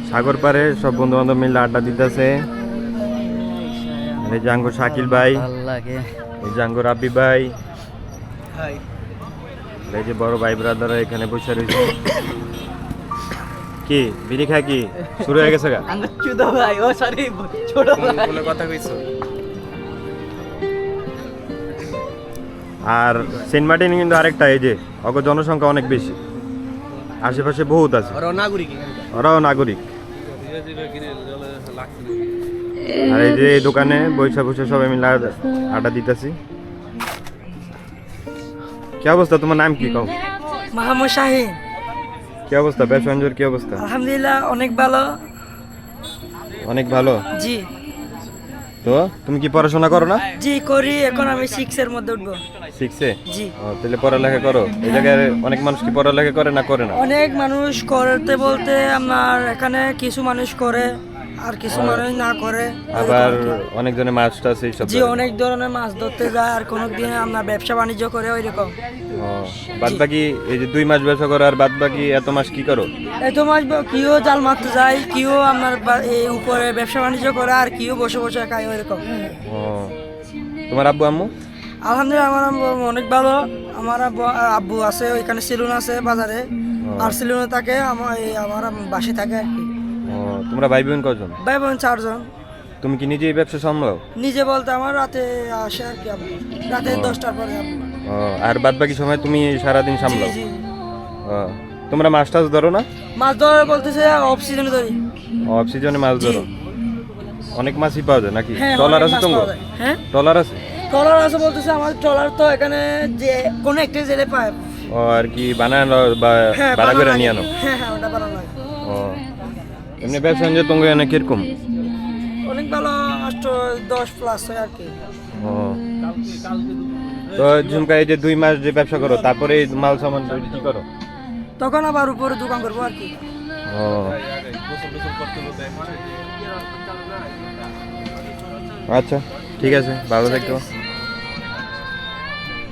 সাগর পারে সব বন্ধু বান্ধব মিলে আড্ডা দিতেছে। এই জাঙ্গো শাকিল ভাই, এই জাঙ্গো রাব্বি ভাই, এই যে বড় ভাই ব্রাদার এখানে বসে রয়েছে। কি বিড়ি খায় কি শুরু হয়ে গেছে? আর সেন্ট মার্টিন কিন্তু আরেকটা, এই যে অগ জনসংখ্যা অনেক বেশি, আশেপাশে বহুত আছে, ওরাও নাগরিক। আর এই যে এই দোকানে বৈশা বসে সবাই মিলে আড্ডা দিতেছি। কি অবস্থা? তোমার নাম কি? কও। মোহাম্মদ শাহিন। কি অবস্থা? ব্যবসা বাণিজ্যের কি অবস্থা? আলহামদুলিল্লাহ অনেক ভালো। অনেক ভালো। জি। তো তুমি কি পড়াশোনা করো না? জি করি, এখন আমি 6 এর মধ্যে উঠবো। 6 এ? জি। তাহলে পড়ালেখা করো। এই জায়গায় অনেক মানুষ কি পড়ালেখা করে না করে না? অনেক মানুষ করতে বলতে আমার এখানে কিছু মানুষ করে আর কিছু মানুষ না করে। আবার অনেক জনের মাছ টাছ এই সব। জি, অনেক ধরনের মাছ ধরতে যায় আর কোন দিন আমরা ব্যবসা বাণিজ্য করে ওইরকম। বাদ বাকি এই যে 2 মাস ব্যবসা করো আর বাদ বাকি এত মাস কি করো? এত মাস কিও জাল মারতে যায়, কিও আপনার এই উপরে ব্যবসা বাণিজ্য করে আর কিও বসে বসে খায় ওইরকম। তোমার আব্বু আম্মু? আলহামদুলিল্লাহ আমার আব্বু অনেক ভালো। আমার আব্বু আছে ওইখানে সেলুন আছে বাজারে, আর সেলুনে থাকে। আমার বাসে থাকে আর কি। তোমরা ভাই বোন কজন? ভাই বোন 4 জন। তুমি কি নিজেই ব্যবসা সামলাও? নিজে বলতে আমার রাতে আসে আর কি, আব্বু রাতে 10টার পরে আব্বু। আর বাদ বাকি সময় তুমি সারাদিন সামলাও? জি। তোমরা মাছ টাছ ধরো না? মাছ ধরা বলতেছে অফ সিজনে ধরি। অফ সিজনে মাছ ধরো? অনেক মাছই পাওয়া যায় নাকি? হ্যাঁ, ট্রলার আছে তোমার? হ্যাঁ ট্রলার আছে? ট্রলার আছে বলতেছে আমার ট্রলার তো এখানে যে কোনো একটা জেলে পায়। আর কি বানানো বা ভাড়া করে নিয়ে আনো? হ্যাঁ হ্যাঁ, ওটা বানানো হয়। এমনি ব্যবসা বাণিজ্য তোমার এনে কিরকম? অনেক ভালো, 10 প্লাস হয় আর কি। তো ঝুমকা এই যে 2 মাস যে ব্যবসা করো তারপরে এই মাল সামান কি করো? তখন আবার উপরে দোকান করবো আর কি। আচ্ছা ঠিক আছে, ভালো থাকো।